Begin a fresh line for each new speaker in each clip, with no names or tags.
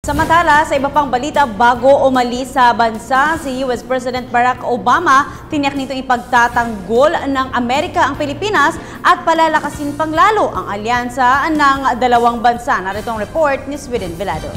Samantala, sa iba pang balita, bago umalis sa bansa si US President Barack Obama, tiniyak nitong ipagtatanggol ng Amerika ang Pilipinas at palalakasin panglalo ang alyansa ng dalawang bansa. Narito ang report ni Sweden Velado.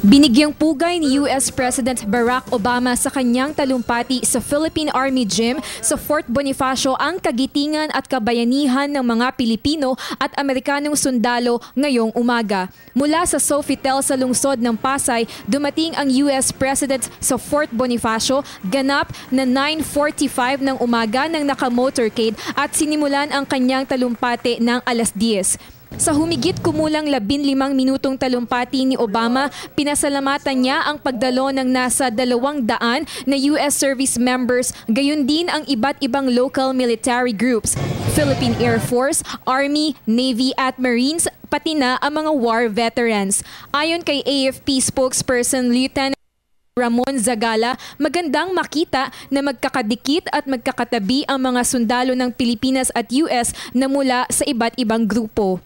Binigyang pugay ni US President Barack Obama sa kanyang talumpati sa Philippine Army Gym sa Fort Bonifacio ang kagitingan at kabayanihan ng mga Pilipino at Amerikanong sundalo ngayong umaga. Mula sa Sofitel sa lungsod ng Pasay, dumating ang US President sa Fort Bonifacio ganap na 9:45 ng umaga ng naka-motorcade at sinimulan ang kanyang talumpati ng 10:00. Sa humigit kumulang 15 minutong talumpati ni Obama, pinasalamatan niya ang pagdalo ng nasa 200 na US service members, gayon din ang iba't ibang local military groups, Philippine Air Force, Army, Navy at Marines, pati na ang mga war veterans. Ayon kay AFP spokesperson Lieutenant Ramon Zagala, magandang makita na magkakadikit at magkakatabi ang mga sundalo ng Pilipinas at US na mula sa iba't ibang grupo.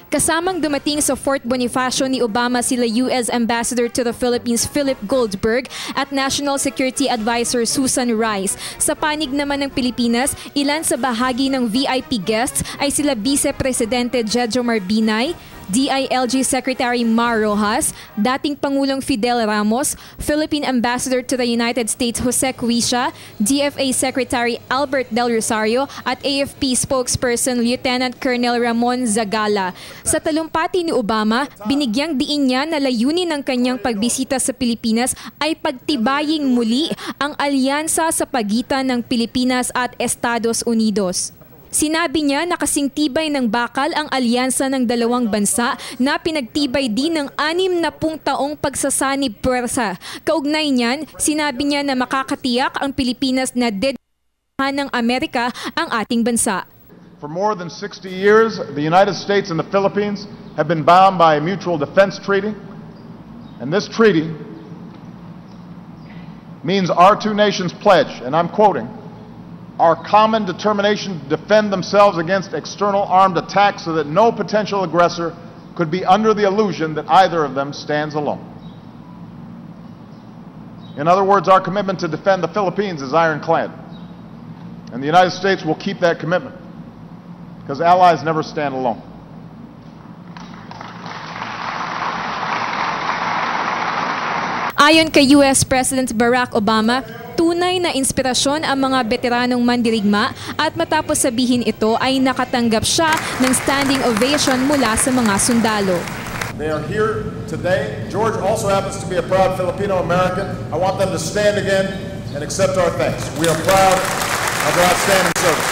Kasamang dumating sa Fort Bonifacio ni Obama sila US Ambassador to the Philippines Philip Goldberg at National Security Advisor Susan Rice. Sa panig naman ng Pilipinas, ilan sa bahagi ng VIP guests ay sila Vice Presidente Jejomar Binay, DILG Secretary Mar Rojas, dating Pangulong Fidel Ramos, Philippine Ambassador to the United States Jose Cuisia, DFA Secretary Albert Del Rosario at AFP spokesperson Lieutenant Colonel Ramon Zagala. Sa talumpati ni Obama, binigyang diin niya na layunin ng kanyang pagbisita sa Pilipinas ay pagtibaying muli ang alyansa sa pagitan ng Pilipinas at Estados Unidos. Sinabi niya na kasing tibay ng bakal ang alyansa ng dalawang bansa na pinagtibay din ng 60 taong pagsasanib puwersa. Kaugnay niyan, sinabi niya na makakatiyak ang Pilipinas na dedikahan ng Amerika ang ating bansa.
For more than 60 years, the United States and the Philippines have been bound by a mutual defense treaty. And this treaty means our two nations pledge, and I'm quoting, our common determination to defend themselves against external armed attacks so that no potential aggressor could be under the illusion that either of them stands alone. In other words, our commitment to defend the Philippines is ironclad. And the United States will keep that commitment, because allies never stand alone.
Ayon kay US President Barack Obama, tunay na inspirasyon ang mga veteranong mandirigma at matapos sabihin ito ay nakatanggap siya ng standing ovation mula sa mga sundalo.
They are here today. George also happens to be a proud Filipino-American. I want them to stand again and accept our thanks. We are proud of their outstanding service.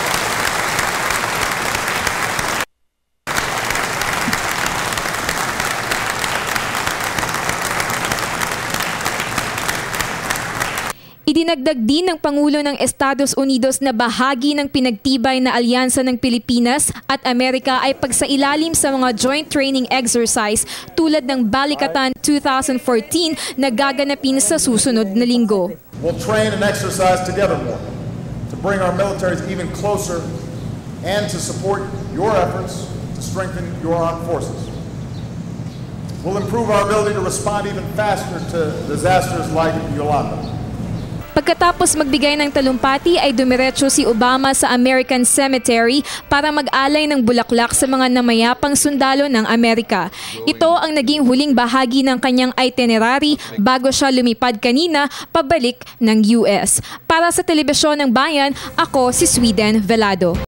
Idinagdag din ng Pangulo ng Estados Unidos na bahagi ng pinagtibay na alyansa ng Pilipinas at Amerika ay pagsailalim sa mga joint training exercise tulad ng Balikatan 2014 na gaganapin sa susunod na linggo.
We'll train and exercise together more to bring our militaries even closer and to support your efforts to strengthen your armed forces. We'll improve our ability to respond even faster to disasters like Yolanda.
Pagkatapos magbigay ng talumpati ay dumiretso si Obama sa American Cemetery para mag-alay ng bulaklak sa mga namayapang sundalo ng Amerika. Ito ang naging huling bahagi ng kanyang itinerary bago siya lumipad kanina pabalik ng US. Para sa Telebisyon ng Bayan, ako si Sweden Velado.